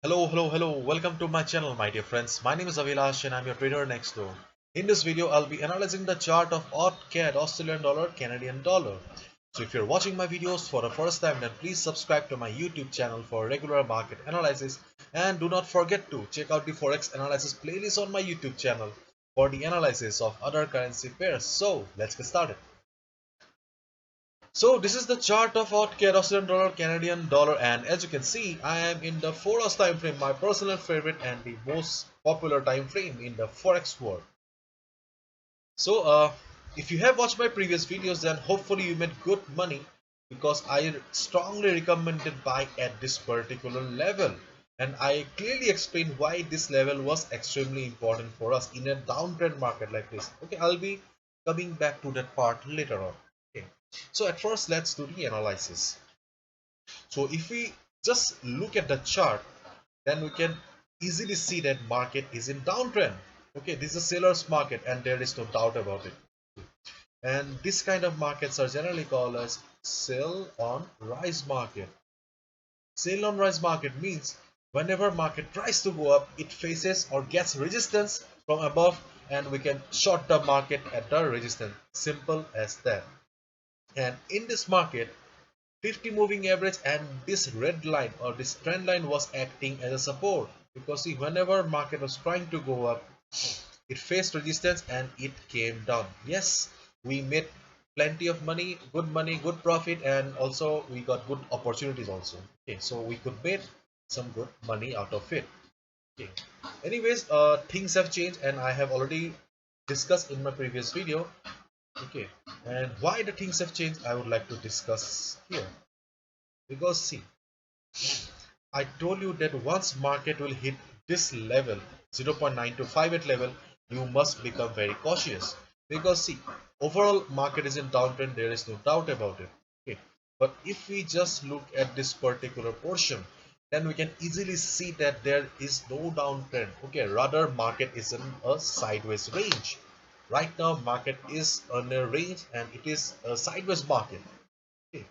Hello. Welcome to my channel, my dear friends. My name is Avilash and I'm your trader next door. In this video, I'll be analyzing the chart of AUD CAD, Australian dollar, Canadian dollar. So if you're watching my videos for the first time, then please subscribe to my YouTube channel for regular market analysis. And do not forget to check out the Forex analysis playlist on my YouTube channel for the analysis of other currency pairs. So let's get started. So this is the chart of AUD Australian dollar, Canadian dollar, and as you can see, I am in the 4 hours time frame, my personal favorite and the most popular time frame in the Forex world. So if you have watched my previous videos, then hopefully you made good money because I strongly recommended buy at this particular level. And I clearly explained why this level was extremely important for us in a downtrend market like this. Okay, I'll be coming back to that part later on. Okay. So at first, let's do the analysis. So if we just look at the chart, then we can easily see that market is in downtrend. Okay, this is a seller's market and there is no doubt about it. And this kind of markets are generally called as sell on rise market. Sell on rise market means whenever market tries to go up, it faces or gets resistance from above and we can short the market at the resistance. Simple as that. And in this market, 50 moving average and this red line or this trend line was acting as a support, because see, whenever market was trying to go up, it faced resistance and it came down. Yes, we made plenty of money, good profit, and also we got good opportunities also. Okay, so we could make some good money out of it. Okay, anyways, things have changed and I have already discussed in my previous video. Okay, and why the things have changed, I would like to discuss here. Because see, I told you that once market will hit this level 0.9258 level, you must become very cautious. Because see, overall market is in downtrend, there is no doubt about it. Okay, but if we just look at this particular portion, then we can easily see that there is no downtrend. Okay, rather market is in a sideways range. Right now market is on a range and it is a sideways market. Okay,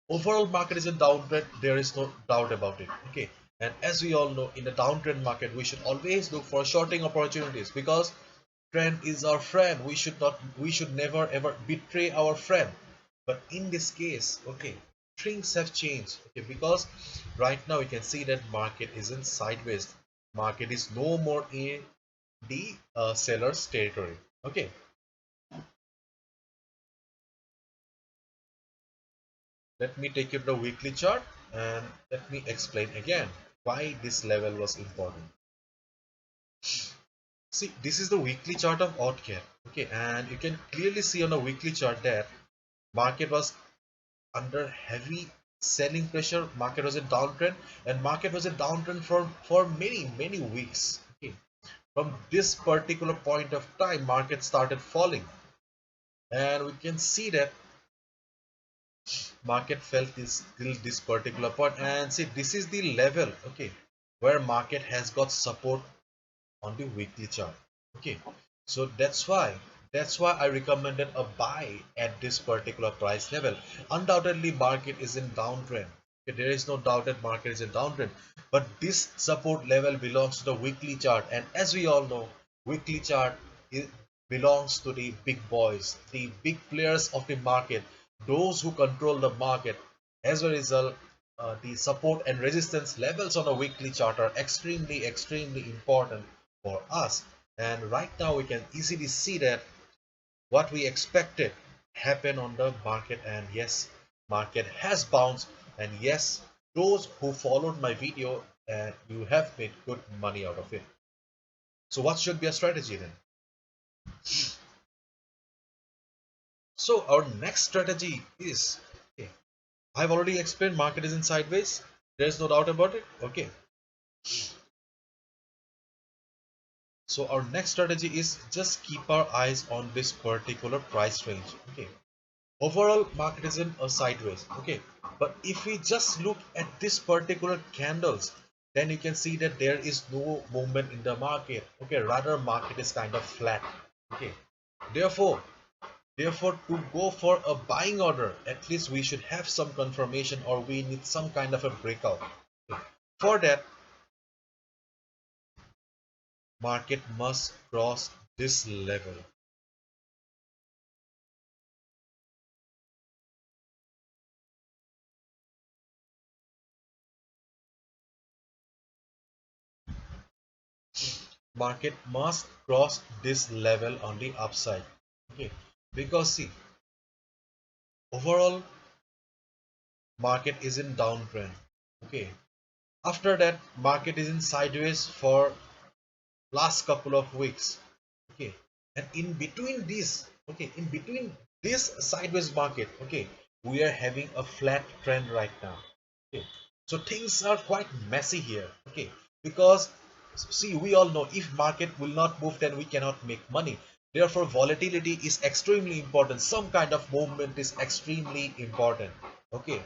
overall market is in downtrend, there is no doubt about it. Okay, and as we all know, in the downtrend market we should always look for shorting opportunities, because trend is our friend. We should never ever betray our friend. But in this case, okay, things have changed. Okay, because right now we can see that market is in sideways. Market is no more in the seller's territory. Okay, let me take you to the weekly chart and let me explain again why this level was important. See, this is the weekly chart of AUDCAD. Okay, and you can clearly see on the weekly chart that market was under heavy selling pressure. Market was in downtrend, and market was in downtrend for many weeks. Okay, from this particular point of time, market started falling, and we can see that market fell this till this particular point. And see, this is the level, okay, where market has got support on the weekly chart. Okay, so that's why I recommended a buy at this particular price level. Undoubtedly market is in downtrend. Okay, there is no doubt that market is in downtrend, but this support level belongs to the weekly chart, and as we all know, weekly chart belongs to the big boys, the big players of the market, those who control the market. As a result, the support and resistance levels on a weekly chart are extremely important for us. And right now we can easily see that what we expected happened on the market, and yes, market has bounced, and yes, those who followed my video, you have made good money out of it. So what should be a strategy then? So our next strategy is, okay, I've already explained market is in sideways, there's no doubt about it. Okay, so our next strategy is just keep our eyes on this particular price range. Okay, overall market is in a sideways. Okay, but if we just look at this particular candles, then you can see that there is no movement in the market. Okay, rather market is kind of flat. Okay, therefore to go for a buying order, at least we should have some confirmation, or we need some kind of a breakout. Okay. For that, market must cross this level. Market must cross this level on the upside. Okay, because see, overall market is in downtrend. Okay, after that market is in sideways for last couple of weeks. Okay, and in between this, okay, in between this sideways market, okay, we are having a flat trend right now. Okay, so things are quite messy here. Okay, because see, we all know if market will not move, then we cannot make money. Therefore volatility is extremely important. Some kind of movement is extremely important. Okay,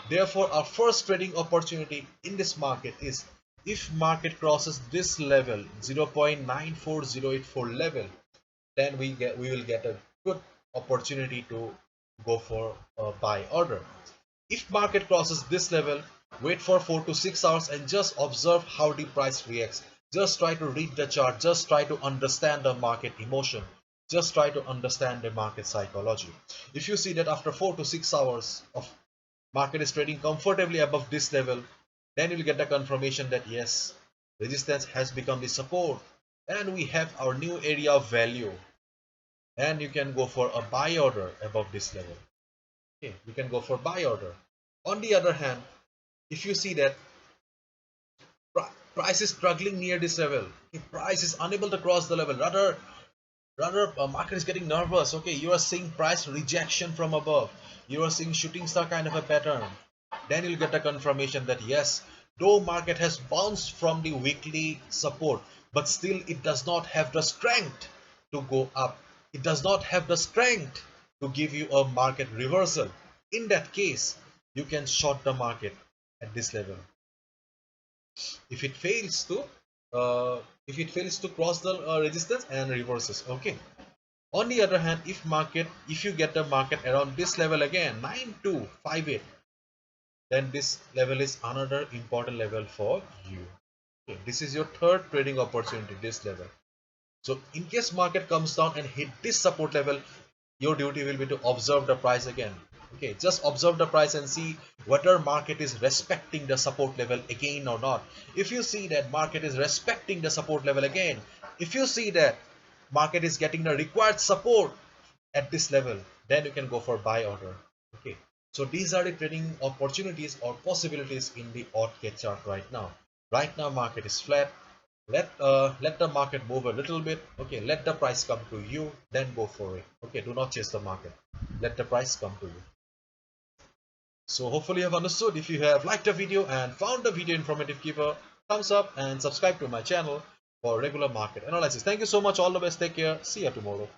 therefore our first trading opportunity in this market is if market crosses this level 0.94084 level, then we will get a good opportunity to go for a buy order. If market crosses this level, wait for 4 to 6 hours and just observe how the price reacts. Just try to read the chart, just try to understand the market emotion, just try to understand the market psychology. If you see that after 4 to 6 hours of market is trading comfortably above this level, then you'll get the confirmation that yes, resistance has become the support and we have our new area of value, and you can go for a buy order above this level. Okay, you can go for buy order. On the other hand, if you see that price is struggling near this level, if price is unable to cross the level, rather market is getting nervous. Okay, you are seeing price rejection from above, you are seeing shooting star kind of a pattern, then you'll get a confirmation that yes, though market has bounced from the weekly support, but still it does not have the strength to go up, it does not have the strength to give you a market reversal. In that case, you can short the market at this level. If it fails to cross the resistance and reverses. Okay, on the other hand, if you get the market around this level again 9258, then this level is another important level for you. Okay, this is your third trading opportunity, this level. So in case market comes down and hit this support level, your duty will be to observe the price again. Okay, just observe the price and see whether market is respecting the support level again or not. If you see that market is respecting the support level again, if you see that market is getting the required support at this level, then you can go for buy order. Okay, so these are the trading opportunities or possibilities in the AUDCAD chart right now. Right now market is flat. Let the market move a little bit. Okay, let the price come to you, then go for it. Okay, do not chase the market, let the price come to you. So hopefully you have understood. If you have liked the video and found the video informative, give a thumbs up and subscribe to my channel for regular market analysis. Thank you so much. All the best. Take care. See you tomorrow.